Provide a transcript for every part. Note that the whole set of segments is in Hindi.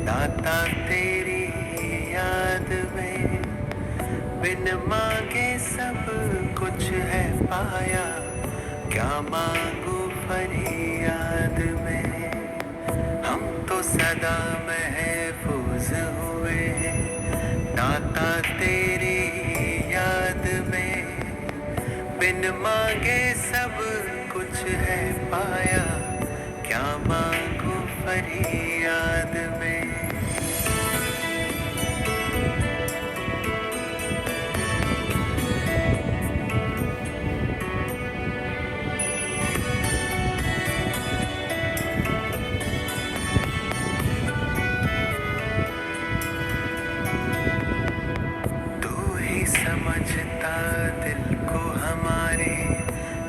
दाता तेरी याद में बिन मांगे सब कुछ है पाया। क्या मांगू फरियाद में, हम तो सदा महफूज हुए हैं दाता तेरी याद में। बिन मांगे सब कुछ है पाया। क्या मांगू फरियाद में। तू ही समझता दिल को हमारे,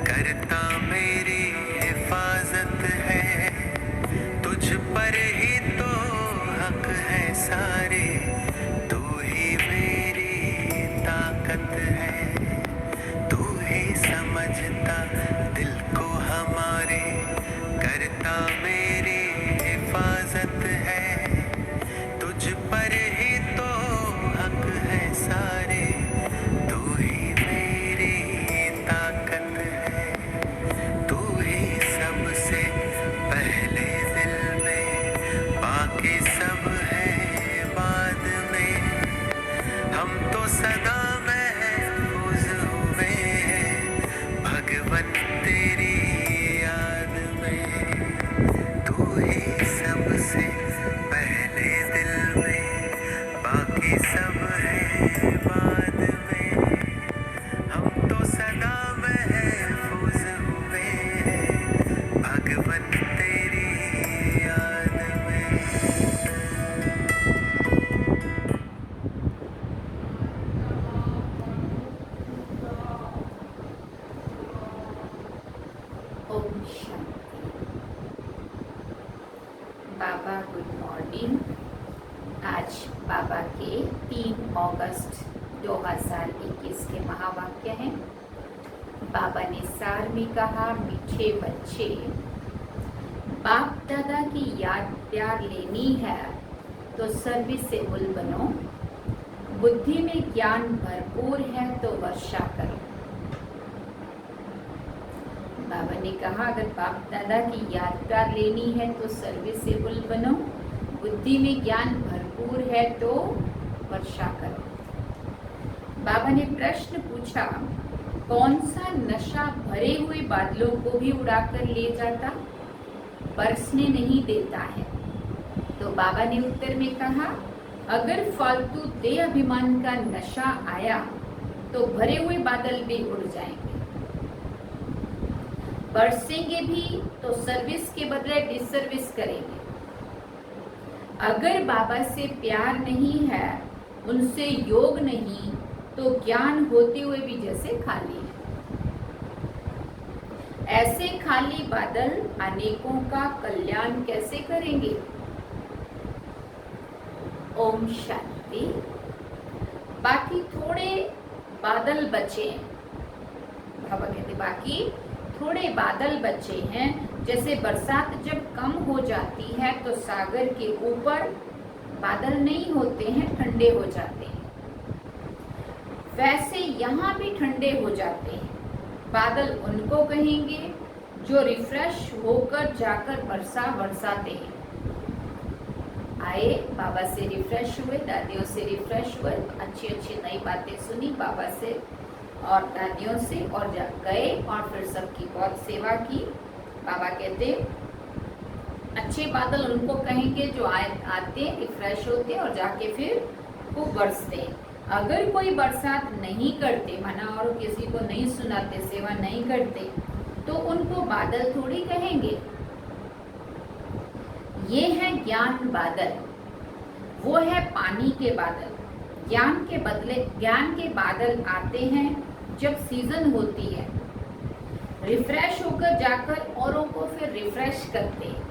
करता मेरी हिफाजत है। तुझ पर ही तो हक है सारे, तू ही मेरी ताकत है। तू ही समझता दिल को हमारे, करता मेरी हिफाजत है। तुझ पर ही तो हक है सारे, तू ही मेरी ताकत है। तू ही सबसे पहले दिल में, बाकी सब है बाद में। हम तो सदा महफूज हुए हैं भगवन तेरी याद में। तू ही सबसे पहले दिल में, बाकी सब है बाद में। हम तो सदा महफूज हुए हैं भगवन तेरी याद में। ओम शांति। बाबा गुड मॉर्निंग। आज बाबा के 3 अगस्त 2021 के महावाक्य हैं। बाबा ने सार में कहा, मीठे बच्चे, बाप दादा की याद प्यार लेनी है तो सर्विसेबल बनो। बुद्धि में ज्ञान भरपूर है तो वर्षा करो। बाबा ने कहा, अगर बाप दादा की याद प्यार लेनी है तो सर्विसेबल बनो। बुद्धि में ज्ञान भरपूर है तो वर्षा करो। बाबा ने प्रश्न पूछा, कौन सा नशा भरे हुए बादलों को भी उड़ाकर ले जाता, बरसने नहीं देता है? तो बाबा ने उत्तर में कहा, अगर फालतू देह अभिमान का नशा आया तो भरे हुए बादल भी उड़ जाएंगे, बरसेंगे भी तो सर्विस के बदले डिसर्विस करेंगे। अगर बाबा से प्यार नहीं है, उनसे योग नहीं, तो ज्ञान होते हुए भी जैसे खाली है। ऐसे खाली बादल अनेकों का कल्याण कैसे करेंगे? ओम शांति। बाकी थोड़े बादल बचे हैं। बाबा कहते बाकी थोड़े बादल बचे हैं। जैसे बरसात जब कम हो जाती है तो सागर के ऊपर बादल नहीं होते हैं, ठंडे हो जाते हैं। वैसे यहाँ भी ठंडे हो जाते हैं। बादल उनको कहेंगे जो रिफ्रेश होकर जाकर बरसाते हैं। आए, बाबा से रिफ्रेश हुए, दादियों से रिफ्रेश हुए, अच्छी अच्छी नई बातें सुनी बाबा से और दादियों से, और गए और फिर सबकी बहुत सेवा की। बाबा कहते अच्छे बादल उनको कहेंगे जो आते रिफ्रेश होते और जाके फिर खूब बरसते। अगर कोई बरसात नहीं करते, माना और किसी को नहीं सुनाते, सेवा नहीं करते, तो उनको बादल थोड़ी कहेंगे। ये है ज्ञान बादल, वो है पानी के बादल। ज्ञान के बादल आते हैं जब सीजन होती है, रिफ्रेश होकर जाकर औरों को फिर रिफ्रेश करते हैं।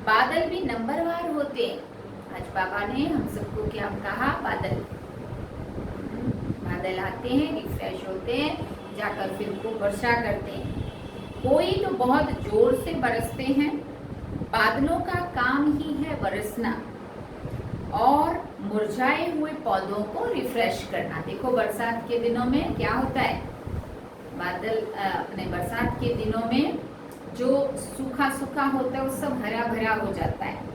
बादल भी नंबरवार होते हैं। आज बाबा ने हम सबको क्या कहा, बादल आते हैं, रिफ्रेश होते हैं, जाकर फिर को वर्षा करते हैं। कोई तो बहुत जोर से बरसते हैं। बादलों का काम ही है बरसना। और मुरझाए हुए पौधों को रिफ्रेश करना। देखो बरसात के दिनों में क्या होता है, बादल अपने बरसात के दिनों में जो सूखा सूखा होता है वो सब हरा भरा हो जाता है।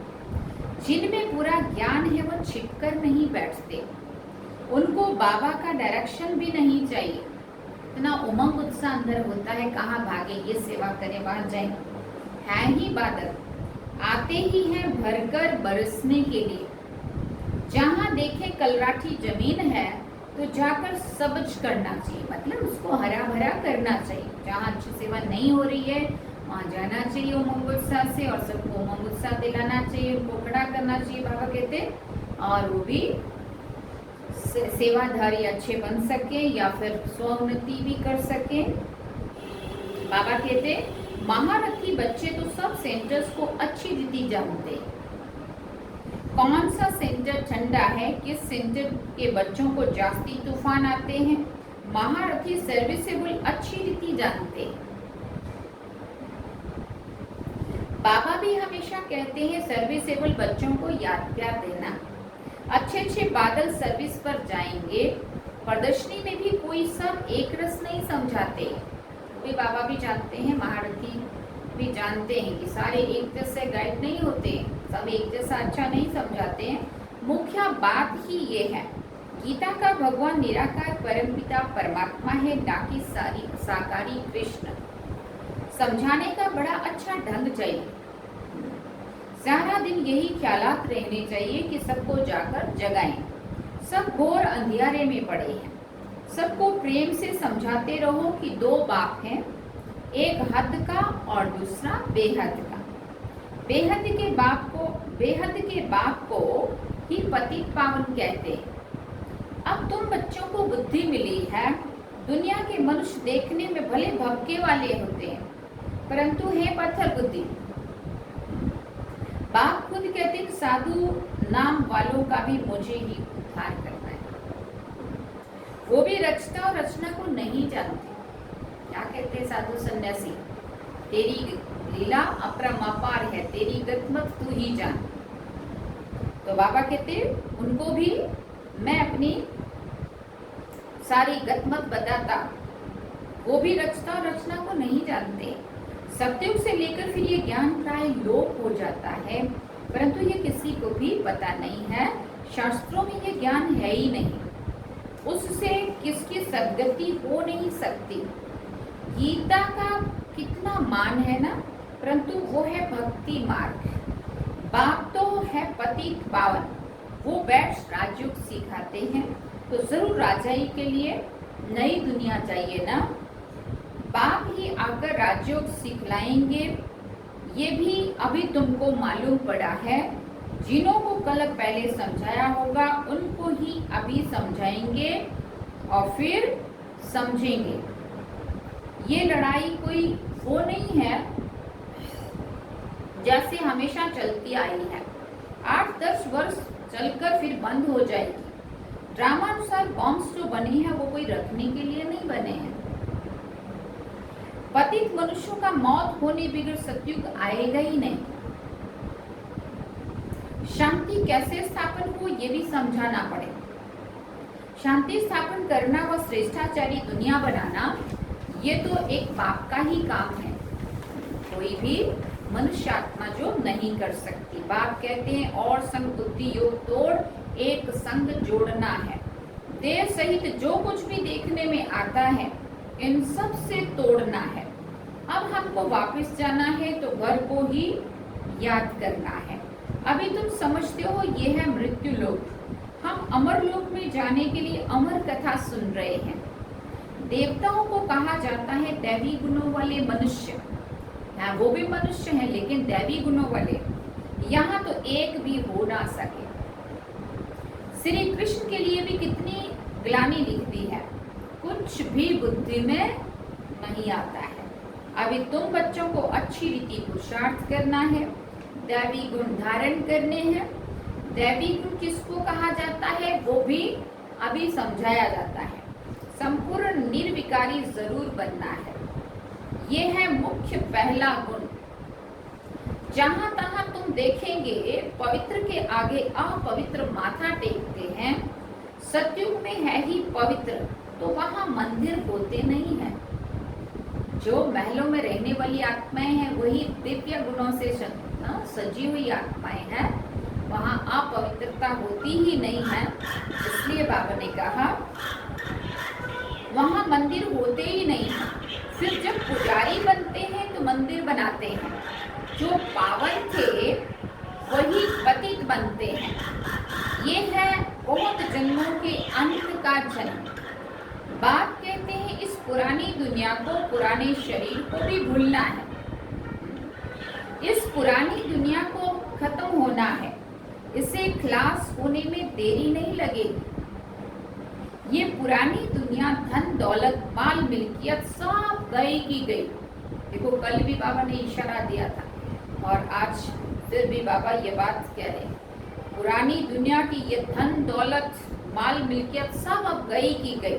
जिनमें पूरा ज्ञान है वो छिपकर नहीं बैठते, उनको बाबा का डायरेक्शन भी नहीं चाहिए। इतना उमंग उत्साह अंदर होता है, कहाँ भागे, ये सेवा करें, वहां जाए। है ही बादल, आते ही हैं भरकर बरसने के लिए। जहाँ देखे कलराठी जमीन है तो जाकर सबज करना चाहिए, मतलब उसको हरा भरा करना चाहिए। जहाँ अच्छी सेवा नहीं हो रही है वहाँ जाना चाहिए उमंग उत्साह से, और सबको उमंग उत्साह दिलाना चाहिए, उनको खड़ा करना चाहिए बाबा कहते, और वो भी सेवाधारी अच्छे बन सके या फिर स्वोन्नति भी कर सके। बाबा कहते महारथी बच्चे तो सब सेंटर्स को अच्छी रीति जानते, कौन सा सेंटर ठंडा है, किस सेंटर के बच्चों को जास्ती तूफान आते हैं, महारथी सर्विसेबल अच्छी रीति जानते। बाबा भी हमेशा कहते हैं सर्विसेबल बच्चों को याद प्यार देना। अच्छे अच्छे बादल सर्विस पर जाएंगे, प्रदर्शनी में भी कोई सब एक रस नहीं समझाते। भी बाबा भी जानते हैं, महारथी भी जानते हैं कि सारे एक जैसे गाइड नहीं होते, सब एक जैसा अच्छा नहीं समझाते हैं। मुख्य बात ही ये है, गीता का भगवान निराकार परमपिता परमात्मा है, ना कि सारी साकारी कृष्ण। समझाने का बड़ा अच्छा ढंग चाहिए, सारा दिन यही ख्यालात रहने चाहिए कि सबको जाकर जगाएं। सब घोर अंधियारे में पड़े हैं, सबको प्रेम से समझाते रहो कि दो बाप हैं, एक हद का और दूसरा बेहद का। बेहद के बाप को ही पतित पावन कहते हैं। अब तुम बच्चों को बुद्धि मिली है, दुनिया के मनुष्य देखने में भले भक्के वाले होते हैं परंतु है पत्थर बुद्धि। बाप खुद कहते हैं साधु नाम वालों का भी मुझे ही उद्धार करना है। वो भी रचता और रचना को नहीं जानते। क्या कहते हैं साधु सन्यासी, तेरी लीला अपरमापार है, तेरी गतमत तू ही जान। तो बाबा कहते उनको भी मैं अपनी सारी गतमत बताता, वो भी रचता और रचना को नहीं जानते। सत्युग से लेकर फिर ये ज्ञान प्राय लोप हो जाता है, परंतु ये किसी को भी पता नहीं है। शास्त्रों में ये ज्ञान है ही नहीं, उससे किसकी सद्गति हो नहीं सकती। गीता का कितना मान है ना, परंतु वो है भक्ति मार्ग। बाप तो है पतित पावन, वो बैठ राजयोग सिखाते हैं, तो जरूर राजाई के लिए नई दुनिया चाहिए ना। बाप ही आकर राजयोग सिखलाएंगे, ये भी अभी तुमको मालूम पड़ा है। जिन्हों को कल पहले समझाया होगा उनको ही अभी समझाएंगे और फिर समझेंगे। ये लड़ाई कोई वो नहीं है जैसे हमेशा चलती आई है, 8-10 वर्ष चलकर फिर बंद हो जाएगी। ड्रामानुसार बॉम्ब्स जो बने हैं वो कोई रखने के लिए नहीं बने हैं। पतित मनुष्यों का मौत होने बिगड़ सतयुग आएगा ही नहीं। शांति कैसे स्थापन हो ये भी समझाना पड़ेगा। शांति स्थापन करना व श्रेष्ठाचारी दुनिया बनाना ये तो एक बाप का ही काम है, कोई भी मनुष्य आत्मा जो नहीं कर सकती। बाप कहते हैं और संग बुद्धि योग तोड़ एक संग जोड़ना है। देह सहित जो कुछ भी देखने में आता है इन सब से तोड़ना है। अब हमको वापस जाना है तो घर को ही याद करना है। अभी तुम समझते हो ये है मृत्यु लोक, हम अमर लोक में जाने के लिए अमर कथा सुन रहे हैं। देवताओं को कहा जाता है दैवी गुणों वाले मनुष्य, हाँ वो भी मनुष्य हैं लेकिन दैवी गुणों वाले। यहाँ तो एक भी हो ना सके। श्री कृष्ण के लिए भी कितनी ग्लानि लिखती है, कुछ भी बुद्धि में नहीं आता है। अभी तुम बच्चों को अच्छी रीति पुरुषार्थ करना है, दैवी गुण धारण करने हैं। दैवी गुण किसको कहा जाता है वो भी अभी समझाया जाता है। संपूर्ण निर्विकारी जरूर बनना है, ये है मुख्य पहला गुण। जहां तहां तुम देखेंगे पवित्र के आगे अपवित्र माथा टेकते हैं। सतयुग में है ही पवित्र, तो वहां मंदिर होते नहीं हैं। जो महलों में रहने वाली आत्माएं हैं वही दिव्य गुणों से सजी हुई आत्माएं हैं। वहां अपवित्रता होती ही नहीं है। इसलिए बाबा ने कहा वहां मंदिर होते ही नहीं है। फिर जब पुजारी बनते हैं तो मंदिर बनाते हैं। जो पावन थे वही पतित बनते हैं। ये है बहुत जन्मों के अंत का जन्म। बाप कहते हैं इस पुरानी दुनिया को, पुराने शरीर को भी भूलना है। इस पुरानी दुनिया को खत्म होना है। इसे खलास होने में देरी नहीं लगेगी। ये पुरानी दुनिया धन दौलत माल मिल्कियत सब गई की गई। देखो कल भी बाबा ने इशारा दिया था और आज फिर भी बाबा ये बात कह रहे हैं। पुरानी दुनिया की ये धन दौलत माल मिल्कियत सब अब गई की गई।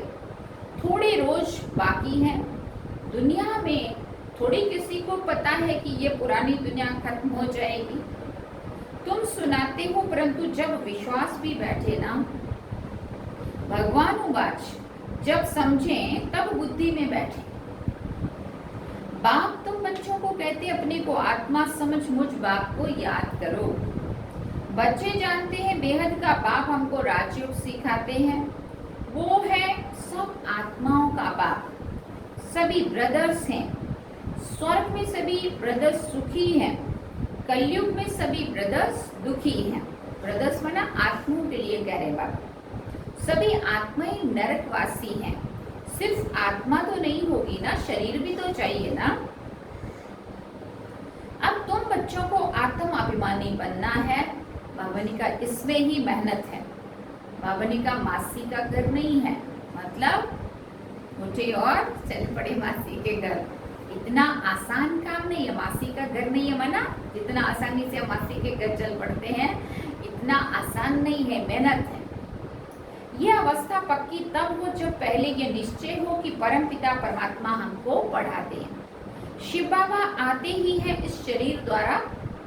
थोड़े रोज बाकी हैं। दुनिया में थोड़ी किसी को पता है कि ये पुरानी दुनिया खत्म हो जाएगी। तुम सुनाते हो परंतु जब विश्वास भी बैठे ना, भगवान उवाच, जब समझें तब बुद्धि में बैठे। बाप तुम बच्चों को कहते अपने को आत्मा समझ मुझ बाप को याद करो। बच्चे जानते हैं बेहद का बाप हमको राजयोग सिखाते हैं। वो है सब आत्माओं का बाप। सभी ब्रदर्स हैं। स्वर्ग में सभी ब्रदर्स सुखी हैं। कलयुग में सभी ब्रदर्स दुखी हैं। ब्रदर्स माना आत्माओं के लिए कह रहे बाप। सभी आत्माएं नरकवासी हैं। सिर्फ आत्मा तो नहीं होगी ना, शरीर भी तो चाहिए ना। अब तुम बच्चों को आत्म अभिमानी बनना है। बाबा का इसमें ही मेहनत है। बाबा का मासी का घर नहीं है, मतलब उठे और चल पड़े मासी के घर। इतना आसान काम नहीं है। मासी का घर नहीं है माना जितना आसानी से हम मासी के घर चल पड़ते हैं, इतना आसान नहीं है, मेहनत है। यह अवस्था पक्की तब हो जब पहले यह निश्चय हो कि परमपिता परमात्मा हमको पढ़ाते हैं। शिव बाबा आते ही है इस शरीर द्वारा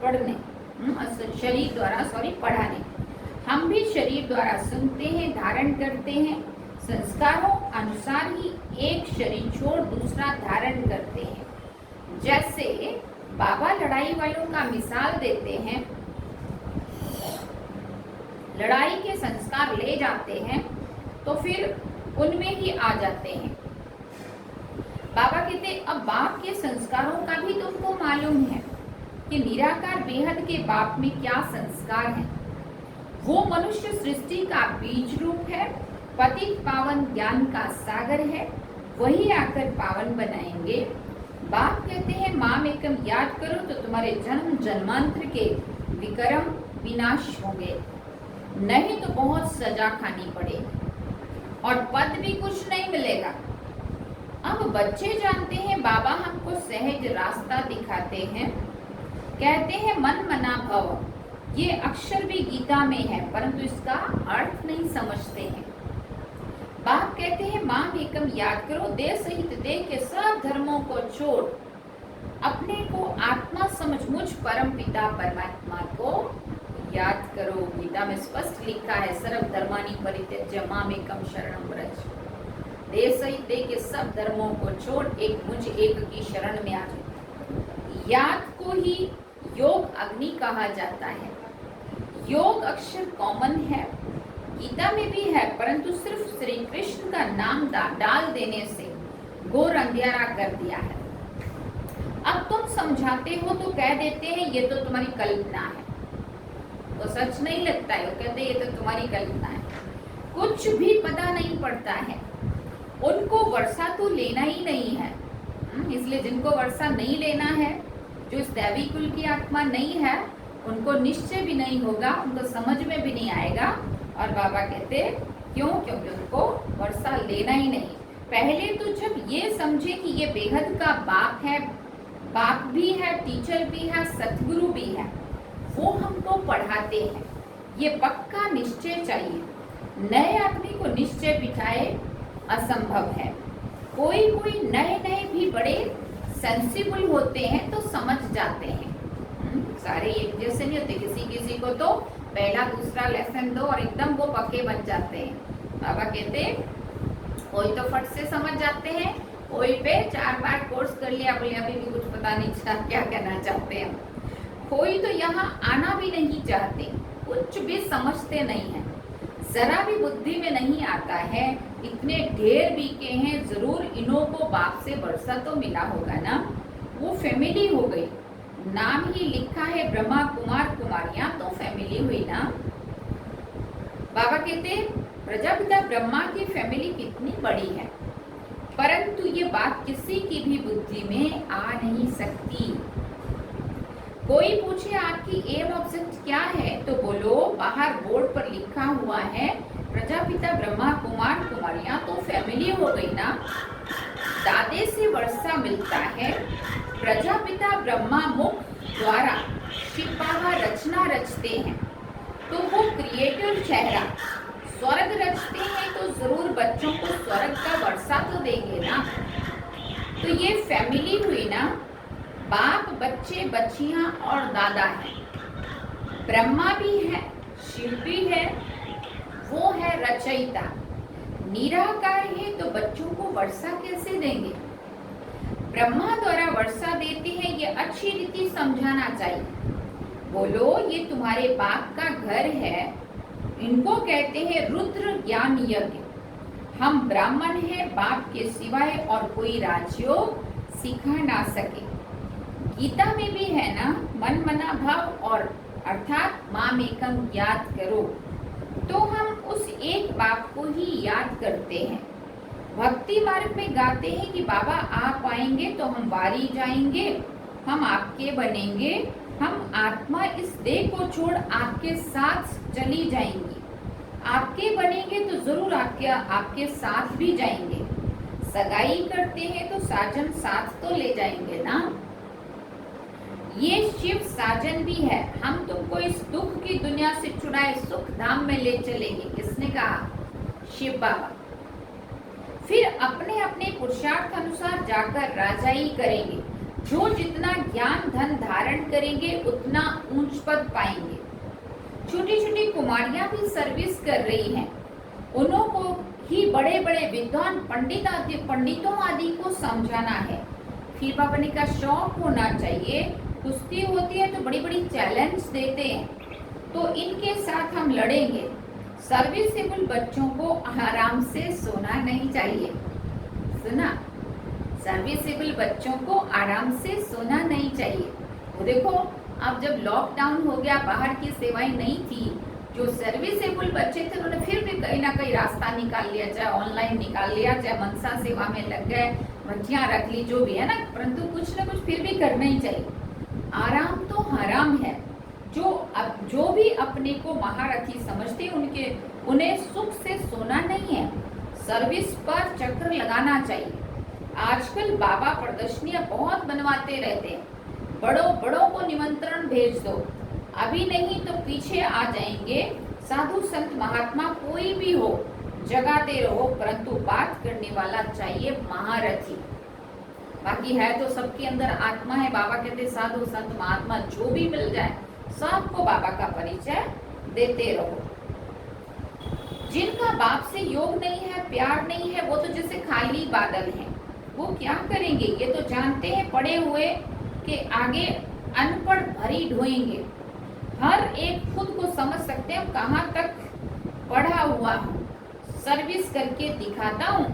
पढ़ाने। हम भी शरीर द्वारा सुनते हैं, धारण करते हैं। संस्कारों अनुसार ही एक शरीर छोड़ दूसरा धारण करते हैं। जैसे बाबा लड़ाई वालों का मिसाल देते हैं। लड़ाई के संस्कार ले जाते हैं तो फिर उनमें ही आ जाते हैं। बाबा कहते अब बाप के संस्कारों का भी तुमको मालूम है कि निराकार बेहद के बाप में क्या संस्कार है। वो मनुष्य सृष्टि का बीज रूप है, पतित पावन ज्ञान का सागर है। वही आकर पावन बनाएंगे। बाप कहते हैं माम एकम याद करो तो तुम्हारे जन्म जन्मांतर के विक्रम विनाश होंगे, नहीं तो बहुत सजा खानी पड़ेगी और पद भी कुछ नहीं मिलेगा। अब बच्चे जानते हैं बाबा हमको सहज रास्ता दिखाते हैं। कहते हैं मन मना भव। ये अक्षर भी गीता में है परंतु इसका अर्थ नहीं समझते हैं। बाप कहते हैं माम एकम याद करो, देह सहित देह के सब धर्मों को छोड़ अपने को आत्मा समझ मुझ परम पिता परमात्मा को याद करो। गीता में स्पष्ट लिखा है सर्व धर्मानि परित्यज्य माम एकम शरणं व्रज। देह सहित देह के सब धर्मों को छोड़ एक मुझ एक की शरण में आ जाओ। याद को ही योग अग्नि कहा जाता है। योग अक्षर कॉमन है, गीता में भी है, परंतु सिर्फ श्री कृष्ण का नाम डाल देने से घोर अंधियारा कर दिया है। अब तुम समझाते हो तो कह देते हैं ये तो तुम्हारी कल्पना है, तो सच नहीं लगता है। वो कहते हैं ये तो तुम्हारी कल्पना है। कुछ भी पता नहीं पड़ता है। उनको वर्षा तो लेना ही नहीं है। इसलिए जिनको वर्षा नहीं लेना है, जो इस दैवी कुल की आत्मा नहीं है, उनको निश्चय भी नहीं होगा, उनको समझ में भी नहीं आएगा। और बाबा कहते क्यों? क्योंकि उनको वर्षा लेना ही नहीं। पहले तो जब ये समझे कि ये बेहद का बाप है, बाप भी है, टीचर भी है, सतगुरु भी है, वो हमको पढ़ाते हैं। ये पक्का निश्चय चाहिए। नए आदमी को निश्चय बिठाए असंभव है। कोई कोई नए नए भी बड़े सेंसिबल होते हैं तो समझ जाते हैं। सारे एक जैसे नहीं होते, किसी किसी को तो पहला दूसरा लेसन दो और एकदम वो पक्के बन जाते हैं। बाबा कहते कोई तो फट से समझ जाते हैं, कोई पे 4 बार कोर्स कर लिया, बोले अभी भी कुछ पता नहीं चला क्या कहना चाहते हैं। कोई तो यहाँ आना भी नहीं चाहते, कुछ भी समझते नहीं है, जरा भी बुद्धि में नहीं आता है। इतने ढेर बीके हैं, जरूर इन्हों को बाप से वर्षा तो मिला होगा ना, वो फैमिली हो गई। नाम ही लिखा है ब्रह्मा कुमार कुमारियां, तो फैमिली हुई ना। बाबा कहते प्रजापिता ब्रह्मा की फैमिली कितनी बड़ी है, परंतु ये बात किसी की भी बुद्धि में आ नहीं सकती। कोई पूछे आपकी एम ऑब्जेक्ट क्या है, तो बोलो बाहर बोर्ड पर लिखा हुआ है प्रजापिता ब्रह्मा कुमार कुमारियां, तो फैमिली हो गई ना। दादे से वर्षा मिलता है, प्रजापिता ब्रह्मा मुख द्वारा शिव बाबा रचना रचते हैं, तो वो क्रिएटिव चेहरा स्वर्ग रचते हैं, तो जरूर बच्चों को स्वर्ग का वर्षा तो देंगे ना। तो ये फैमिली हुई ना, बाप बच्चे बच्चियां और दादा है। ब्रह्मा भी है, शिव भी है, वो है रचयिता। निराकार है, तो बच्चों को वर्षा कैसे देंगे। ब्रह्मा द्वारा वर्षा देते हैं, ये अच्छी रीति समझाना चाहिए। बोलो ये तुम्हारे बाप का घर है, इनको कहते हैं रुद्र ज्ञान यज्ञ। हम ब्राह्मण हैं, बाप के सिवाय और कोई राजयोग सिखा ना सके। गीता में भी है ना, मन मना भाव और अर्थात माम एकम याद करो, तो हम उस एक बाप को ही याद करते हैं। भक्ति मार्ग में गाते हैं कि बाबा आप आएंगे तो हम वारी जाएंगे, हम आपके बनेंगे, हम आत्मा इस देह को छोड़ आपके साथ चली जाएंगी। आपके बनेंगे तो जरूर आपके साथ भी जाएंगे। सगाई करते हैं तो साजन साथ तो ले जाएंगे ना। ये शिव साजन भी है, हम तुमको इस दुख की दुनिया से छुड़ाए सुख धाम में ले चलेंगे। किसने कहा? शिव बाबा। फिर अपने अपने पुरुषार्थ अनुसार जाकर राजाई करेंगे। जो जितना ज्ञान धन धारण करेंगे उतना ऊंच पद पाएंगे। छोटी छोटी कुमारियां भी सर्विस कर रही हैं, उन्हों को ही बड़े बड़े विद्वान पंडितों आदि को समझाना है। फिर बाबा ने कहा शौक होना चाहिए। कुश्ती होती है तो बड़ी बड़ी चैलेंज देते हैं, तो इनके साथ हम लड़ेंगे। सर्विसेबल बच्चों को आराम से सोना नहीं चाहिए। सुना? सर्विसेबल बच्चों को आराम से सोना नहीं चाहिए। वो देखो अब जब लॉकडाउन हो गया, बाहर की सेवाएं नहीं थी, जो सर्विसेबल बच्चे थे उन्होंने फिर भी कहीं ना कहीं रास्ता निकाल लिया, चाहे ऑनलाइन निकाल लिया, चाहे मनसा सेवा में लग गए, भट्टियां रख ली, जो भी है ना, परंतु कुछ ना कुछ फिर भी करना ही चाहिए। आराम तो हराम है। जो भी अपने को महारथी समझते उन्हें सुख से सोना नहीं है, सर्विस पर चक्कर लगाना चाहिए। आजकल बाबा प्रदर्शनियां बहुत बनवाते रहते हैं, बड़ों को निमंत्रण भेज दो, अभी नहीं तो पीछे आ जाएंगे। साधु संत महात्मा कोई भी हो, जगाते रहो, परंतु बात करने वाला चाहिए महारथी। बाकी है तो सबके अंदर आत्मा है। बाबा कहते साधु संत महात्मा जो भी मिल जाए सबको बाबा का परिचय देते रहो। जिनका बाप से योग नहीं है, प्यार नहीं है, वो तो जैसे खाली बादल हैं। वो क्या करेंगे? ये तो जानते हैं पढ़े हुए के आगे अनपढ़ भरी ढोएंगे। हर एक खुद को समझ सकते हैं कहाँ तक पढ़ा हुआ हूँ, सर्विस करके दिखाता हूँ।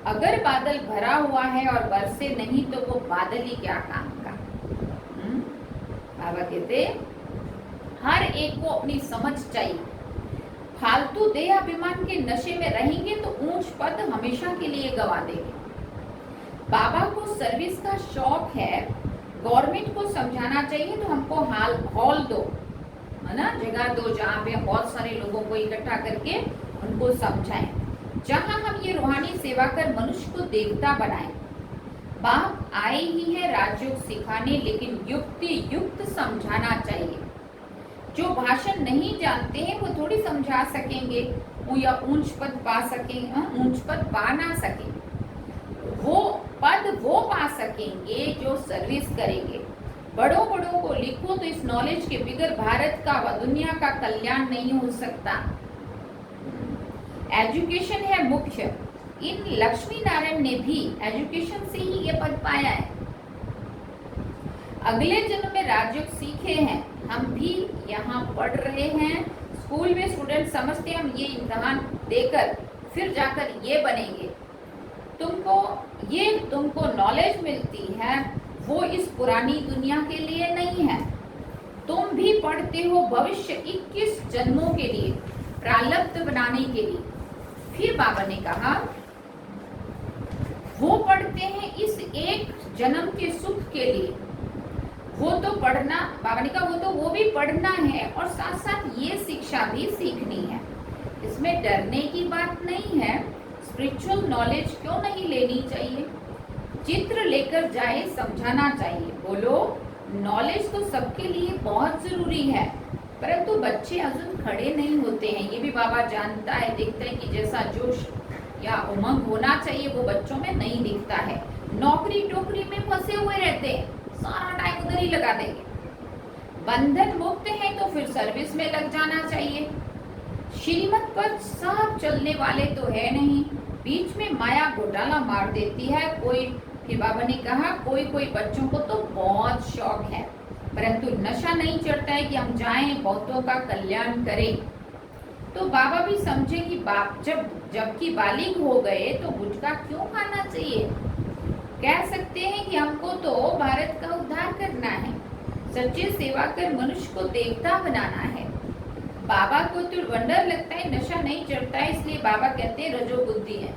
अगर बादल भरा हुआ है और बरसे नहीं तो वो बादल ही क्या काम का। बाबा कहते हर एक को अपनी समझ चाहिए। फालतू देह अभिमान के नशे में रहेंगे तो ऊंच पद हमेशा के लिए गवा देंगे। बाबा को सर्विस का शौक है, गवर्नमेंट को समझाना चाहिए तो हमको हॉल दो, है ना, जगह दो जहाँ पे बहुत सारे लोगों को इकट्ठा करके उनको समझाएं, जहाँ हम ये रूहानी सेवा कर मनुष्य को देवता बनाएं। बाप आए ही है राजयोग सिखाने, लेकिन युक्ति युक्त समझाना चाहिए। जो भाषण नहीं जानते हैं वो थोड़ी समझा सकेंगे या ऊंच पद पा सकेंगे, ऊंच पद पा ना सके। वो पद वो पा सकेंगे जो सर्विस करेंगे। बड़ों बड़ों को लिखो तो इस नॉलेज के बिगर भारत का व दुनिया का कल्याण नहीं हो सकता। एजुकेशन है मुख्य। इन लक्ष्मी नारायण ने भी एजुकेशन से ही ये पद पाया है। अगले जन्म में राजयोग सीखे हैं, हम भी यहाँ पढ़ रहे हैं। स्कूल में स्टूडेंट समझते हैं हम ये इम्तिहान देकर फिर जाकर ये बनेंगे। तुमको नॉलेज मिलती है, वो इस पुरानी दुनिया के लिए नहीं है। तुम भी पढ़ते हो भविष्य 21 जन्मों के लिए, प्रारब्ध बनाने के लिए। फिर बाबा ने कहा वो पढ़ते हैं इस एक जन्म के सुख के लिए। वो तो पढ़ना, बाबा ने कहा वो भी पढ़ना है और साथ साथ ये शिक्षा भी सीखनी है। इसमें डरने की बात नहीं है। स्पिरिचुअल नॉलेज क्यों नहीं लेनी चाहिए? चित्र लेकर जाए, समझाना चाहिए। बोलो, नॉलेज तो सबके लिए बहुत जरूरी है, परंतु बच्चे अजून खड़े नहीं होते हैं। ये भी बाबा जानता है, दिखता है कि जैसा जोश या उमंग होना चाहिए वो बच्चों में नहीं दिखता है। नौकरी टोकरी में फंसे हुए रहते हैं, सारा टाइम उधर ही लगा देंगे। बंधन मुक्त है तो फिर सर्विस में लग जाना चाहिए। श्रीमत पर सब चलने वाले तो है नहीं, बीच में माया घोटाला मार देती है कोई। फिर बाबा ने कहा कोई बच्चों को तो बहुत शौक है, परंतु नशा नहीं चढ़ता है कि हम जाएं बहुतों का कल्याण करें। तो बाबा भी समझे कि बाप जबकि बालिग हो गए तो गुटखा क्यों खाना चाहिए। कह सकते हैं कि हमको तो भारत का उद्धार करना है, सच्चे सेवा कर मनुष्य को देवता बनाना है। बाबा को तो वंडर लगता है नशा नहीं चढ़ता है, इसलिए बाबा कहते हैं रजोबुद्धि है।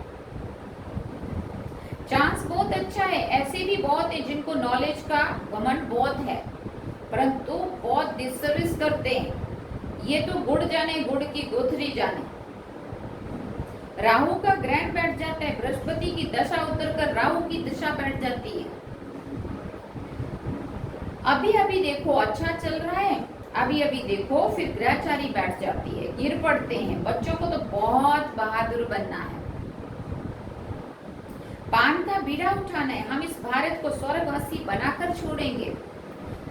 चांस बहुत अच्छा है, ऐसे भी बहुत है जिनको नॉलेज का घमंड बहुत है, परंतु बहुत डिसर्विस करते हैं। ये तो गुड़ जाने गुड़ की गोथरी जाने। राहु का ग्रहण बैठ जाता है, बृहस्पति की दशा उतरकर राहु की दशा बैठ जाती है। अभी देखो अच्छा चल रहा है, अभी देखो फिर ग्रहचारी बैठ जाती है, गिर पड़ते हैं। बच्चों को तो बहुत बहादुर बनना है, पान का बीड़ा उठाना है। हम इस भारत को स्वर्गवासी बनाकर छोड़ेंगे।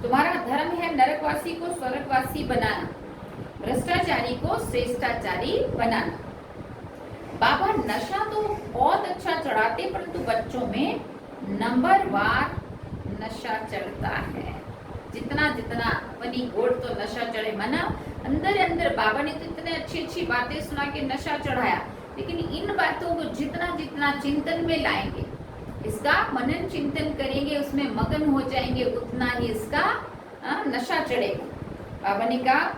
तुम्हारा धर्म है नरकवासी को स्वर्गवासी बनाना, भ्रष्टाचारी को श्रेष्ठाचारी बनाना। बाबा नशा तो बहुत अच्छा चढ़ाते, परंतु बच्चों में नंबरवार नशा चढ़ता है। जितना अपनी गोड़ तो नशा चढ़े, मना अंदर बाबा ने तो इतने अच्छी बातें सुना के नशा चढ़ाया, लेकिन इन बातों को जितना चिंतन में लाएंगे, इसका मनन चिंतन करेंगे, उसमें मगन हो जाएंगे, उतना ही इसका नशा चढ़ेगा। बाबा ने कहा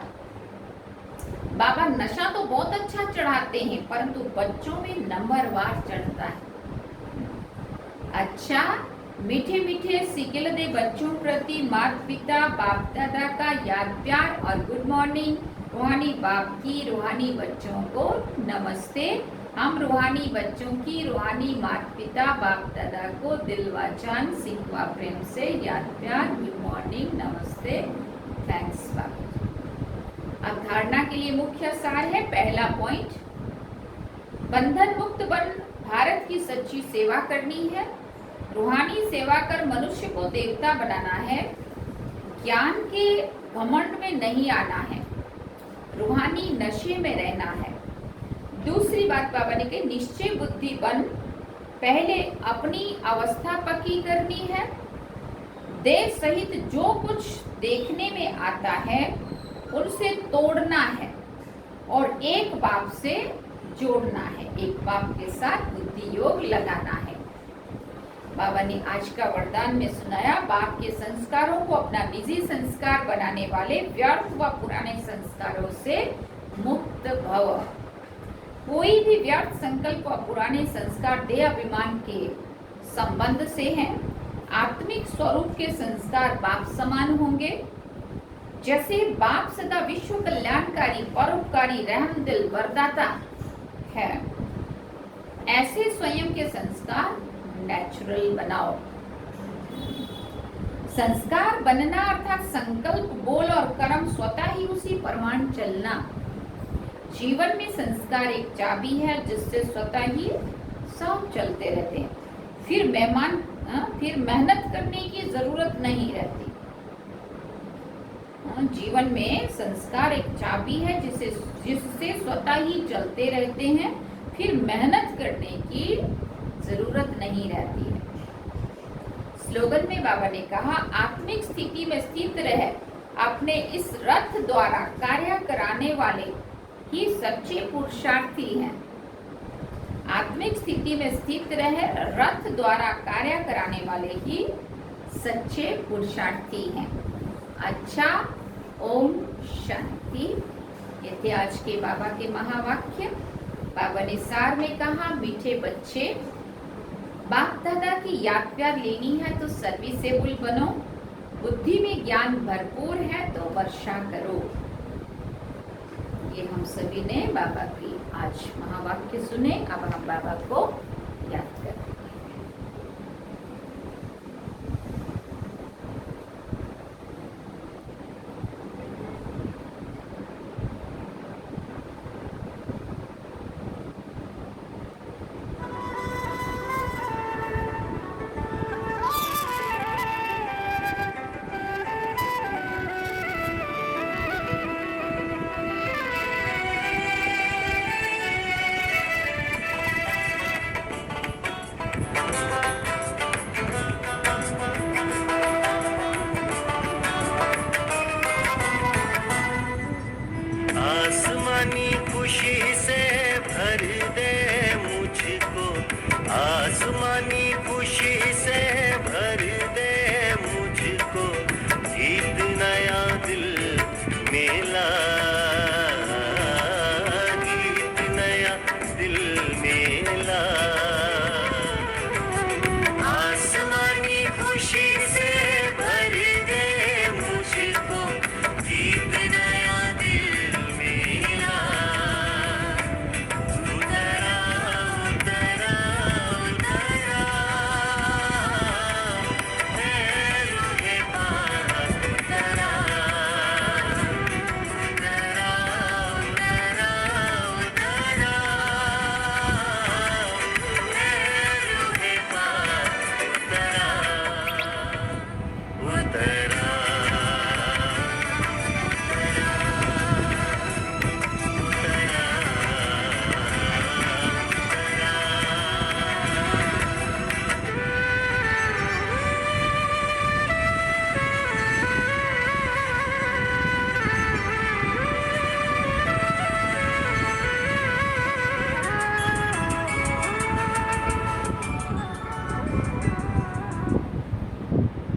बाबा नशा तो बहुत अच्छा चढ़ाते हैं, परंतु बच्चों में नंबरवार चढ़ता है। अच्छा, मीठे सिकिल दे बच्चों प्रति माता पिता बाप दादा का याद प्यार और गुड मॉर्निंग। रूहानी बाप की रूहानी बच्चों को नमस्ते। हम रूहानी बच्चों की रूहानी माता पिता बाप दादा को दिल वाचान सिखवा प्रेम से याद प्यार, गुड मॉर्निंग, नमस्ते, थैंक्स बाबा। अब धारणा के लिए मुख्य सार है। पहला पॉइंट, बंधन मुक्त बन भारत की सच्ची सेवा करनी है। रूहानी सेवा कर मनुष्य को देवता बनाना है। ज्ञान के घमंड में नहीं आना है, रूहानी नशे में रहना है। दूसरी बात बाबा ने कही, निश्चय बुद्धि बन पहले अपनी अवस्था पक्की करनी है। देह सहित जो कुछ देखने में आता है उनसे तोड़ना है और एक बाप से जोड़ना है, एक बाप के साथ बुद्धि योग लगाना है। बाबा ने आज का वरदान में सुनाया, बाप के संस्कारों को अपना निजी संस्कार बनाने वाले व्यर्थ व पुराने संस्कारों से मुक्त भव। कोई भी व्यर्थ संकल्प व पुराने संस्कार देह अभिमान के संबंध से हैं। आत्मिक स्वरूप के संस्कार बाप समान होंगे। जैसे बाप सदा विश्व कल्याणकारी, परोपकारी, रहमदिल, वरदाता है, ऐसे स्वयं के संस्कार नेचुरल बनाओ। संस्कार बनना अर्थात संकल्प, बोल और कर्म स्वतः ही उसी प्रमाण चलना। जीवन में संस्कार एक चाबी है जिससे स्वतः ही सब चलते रहते हैं। फिर मेहनत करने की जरूरत नहीं रहती। जीवन में संस्कार एक चाबी है जिससे स्वतः ही चलते रहते हैं, फिर मेहनत करने की जरूरत नहीं रहती है। स्लोगन में बाबा ने कहा, आत्मिक स्थिति में स्थित रहे अपने इस रथ द्वारा कार्य कराने वाले ही सच्चे पुरुषार्थी हैं। आत्मिक स्थिति में स्थित रहे रथ द्वारा कार्य कराने वाले ही सच्चे पुरुषार्थी हैं। अच्छा, ओम शांति। ये थे आज के बाबा के महावाक्य। बाबा ने सार में कहा, मीठे बच्चे, बाप दादा की याद प्यार लेनी है तो सर्विसेबल बनो, बुद्धि में ज्ञान भरपूर है तो वर्षा करो। ये हम सभी ने बाबा की आज महावाक्य सुने। अब हम बाबा को याद करें।